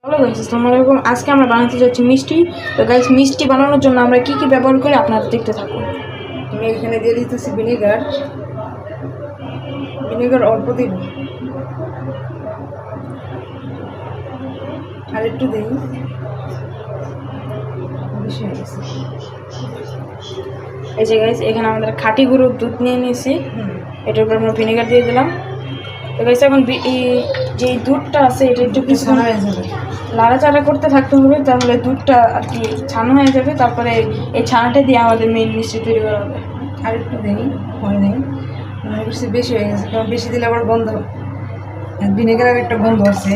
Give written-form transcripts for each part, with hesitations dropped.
Hello guys, আসসালামু আলাইকুম। আজকে আমরা বানাতে যাচ্ছি মিষ্টি। তো গাইস, মিষ্টি বানানোর জন্য আমরা কি কি ব্যবহার করি আপনারা দেখতে থাকুন। আমি এখানে দিয়ে দিতেছি ভিনেগার। অল্প দিব, আর একটু দিই, বেশি হয়ে গেছে। এই যে গাইস, এখানে আমাদের খাঁটি গরুর দুধ নিয়ে নিয়েছি, এটার উপর আমরা ভিনেগার দিয়ে দিলাম। তো গাইস, এখন যে দুধটা আছে এটা একটু কিছু ছানা হয়ে যাবে, লাড়াচাড়া করতে থাকতে হবে, তাহলে দুধটা আর কি ছানা হয়ে যাবে। তারপরে এই ছানাটা দিয়ে আমাদের মেইন মিষ্টি তৈরি করা হবে। আর একটু দিই, হয় নাই, মনে করছি বেশি হয়ে গেছে, কারণ বেশি দিলে আবার গন্ধ, ভিনেগারের একটা গন্ধ আছে।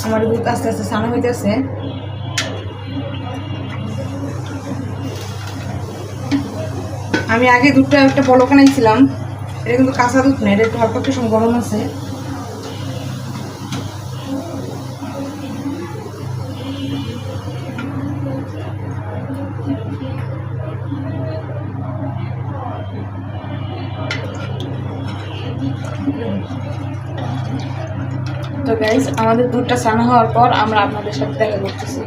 আমার দুধ আস্তে আস্তে ছানা হইতেছে। আমি আগে দুধটা একটা বলক আনাইছিলাম, এটা কিন্তু কাঁচা দুধ না, এটা একটু হালকা একটু গরম আছে। তো গাইস, আমাদের দুধটা ছানা হওয়ার পর আমরা আপনাদের সাথে দেখা করতেছি।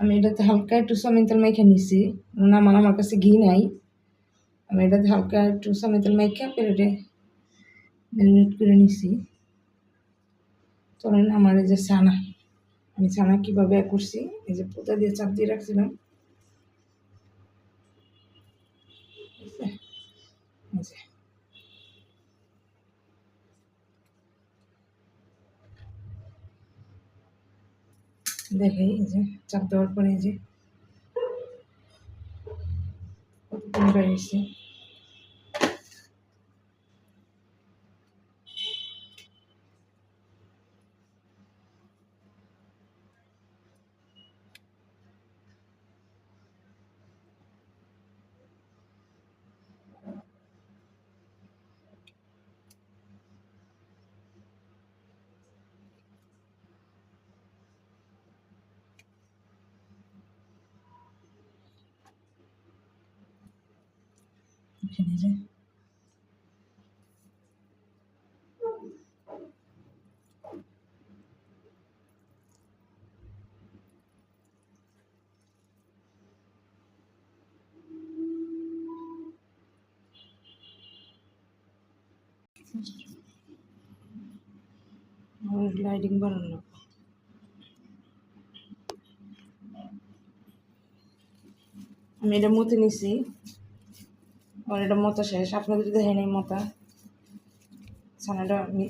আমি এটাতে হালকা একটু সয়াবিন তেল মেখে নিছি, আমার কাছে ঘি নাই। আমি এটাতে হালকা একটু সয়াবিন তেল মেখে প্লেটে ম্যারিনেট করে নিছি। চলেন আমার এই যে ছানা, আমি ছানা কীভাবে করছি, এই যে পোতা দিয়ে চাপ দিয়ে রাখছিলাম, এই যে দেখে, এই যে চাপ দেওয়ার পরে এই যে কতক্ষণ বেরিয়েছে। এখানে যে লাইটিং বানানো, আমি এটা মতে নিছি, আর এটা মতো শেষ। আপনাদের দেখে নেই মতা ছানাটা আমি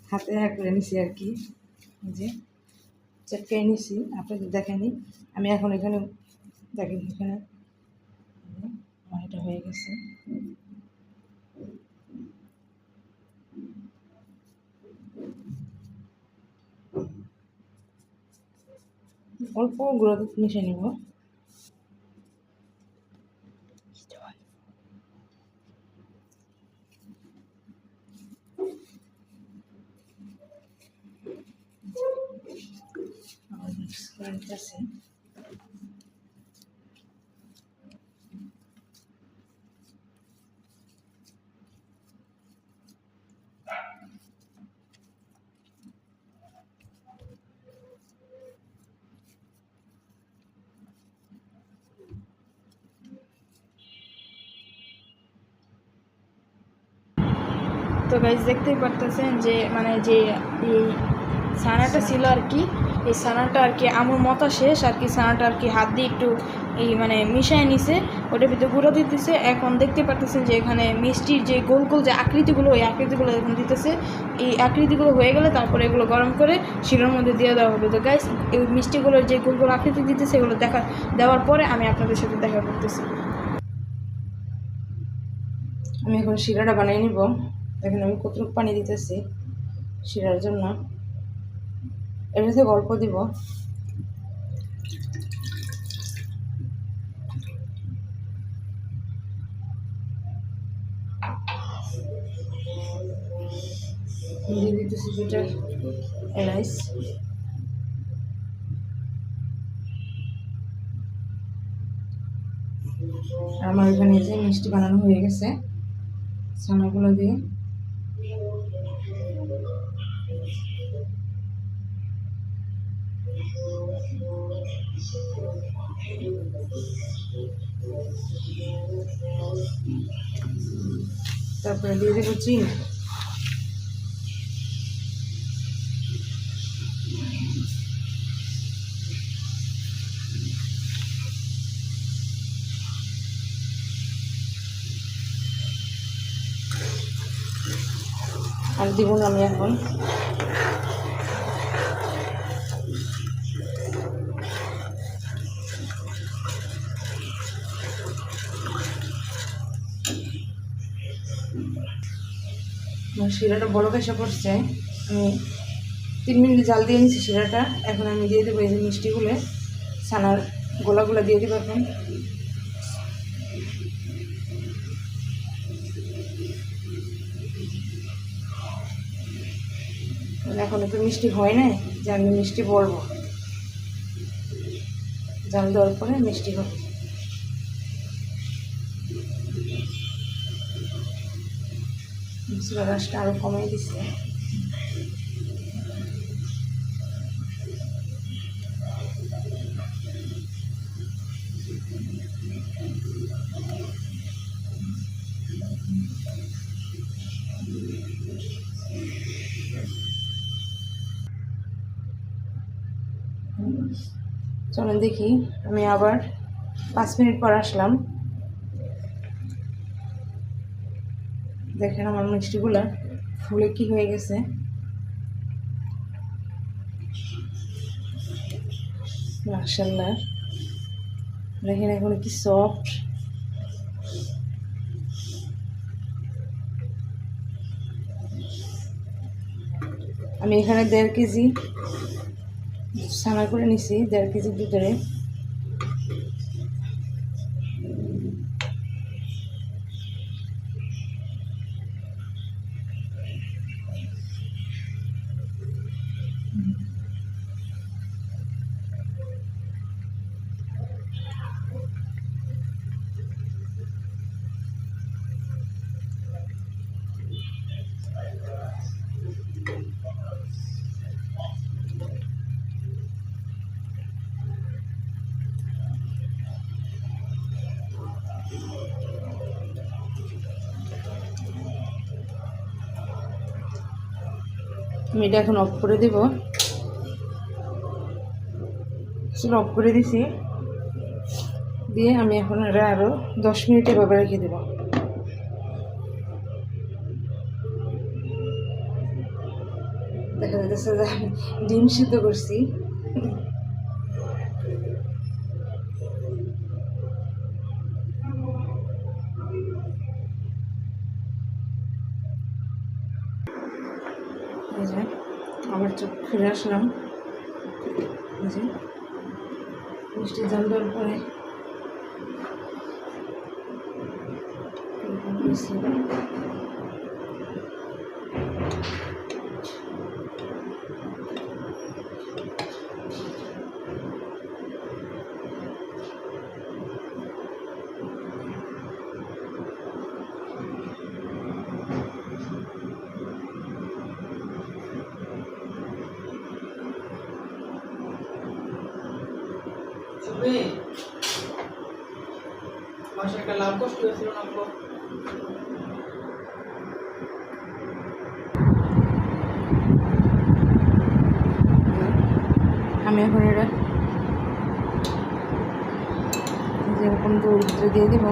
হাতে করে নিছি আর কি, এই যে চেটকাই নিছি, আপনাদের দেখেনি। আমি এখন এখানে দেখেন, এখানে আমার এটা হয়ে গেছে। অল্প গুঁড়ো দুধ মিশিয়ে নিব। মিক্স করে নিতেছি। তো গাইজ, দেখতেই পারতেছেন যে মানে যে এই ছানাটা ছিল আর কি, এই ছানাটা আর কি আমার মতো শেষ আর কি। ছানাটা আর কি হাত দিয়ে একটু এই মানে মিশায় নিছে, ওটার ভিতরে গুঁড়ো দিতেছে। এখন দেখতে পারতেছেন যে এখানে মিষ্টির যে গোল গোল যে আকৃতিগুলো, ওই আকৃতিগুলো এখন দিতেছে। এই আকৃতিগুলো হয়ে গেলে তারপরে এগুলো গরম করে শিরার মধ্যে দিয়ে দেওয়া হবে। তো গাইজ, এই মিষ্টিগুলোর যে গোল গোল আকৃতি দিতেছে, এগুলো দেওয়ার পরে আমি আপনাদের সাথে দেখা করতেছি। আমি এখন শিরাটা বানিয়ে নিব। দেখেন আমি কতটুকু পানি দিতেছি শিরার জন্য, এর থেকে অল্প দিব। দিয়ে দিতেছি যেটা এলাইচ। আর আমার এখানে যে মিষ্টি বানানো হয়ে গেছে ছানাগুলো দিয়ে। তারপরে দিয়ে দেবো চিনি। আর দিব না আমি এখন। শিরাটা বড় এসে পড়ছে, আমি 3 মিনিট জাল দিয়ে নিচ্ছি শিরাটা। এখন আমি দিয়ে দেবো এই যে মিষ্টিগুলো, ছানার গোলাগুলো দিয়ে দেবো এখন। এখন একটু মিষ্টি হয় না, যে আমি মিষ্টি বলবো, জাল দেওয়ার পরে মিষ্টি হবে। মশলা গাছটা আরও কমিয়ে দিচ্ছে। চলেন দেখি, আমি আবার 5 মিনিট পর আসলাম। দেখেন আমার মিষ্টিগুলা ফুলে কি হয়ে গেছে। মাশাআল্লাহ, দেখেন এখন কি সফট। আমি এখানে 1.5 কেজি ছানা করে নিছি, 1.5 কেজির ভিতরে। আমি এটা এখন অফ করে দেব। চুল অফ করে দিছি, দিয়ে আমি এখন এটা আরও 10 মিনিট এভাবে রেখে দেব। দেখা যাচ্ছে যে আমি ডিম সিদ্ধ করছি। আবার চোখ ফিরে আসলাম, মিষ্টি জাল দেওয়ার পরে একটা লাভ কষ্ট হয়েছিল না। আমি এখন এটা যেরকম দৌড় ভিতরে দিয়ে দিব।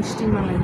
মিষ্টি মালাই।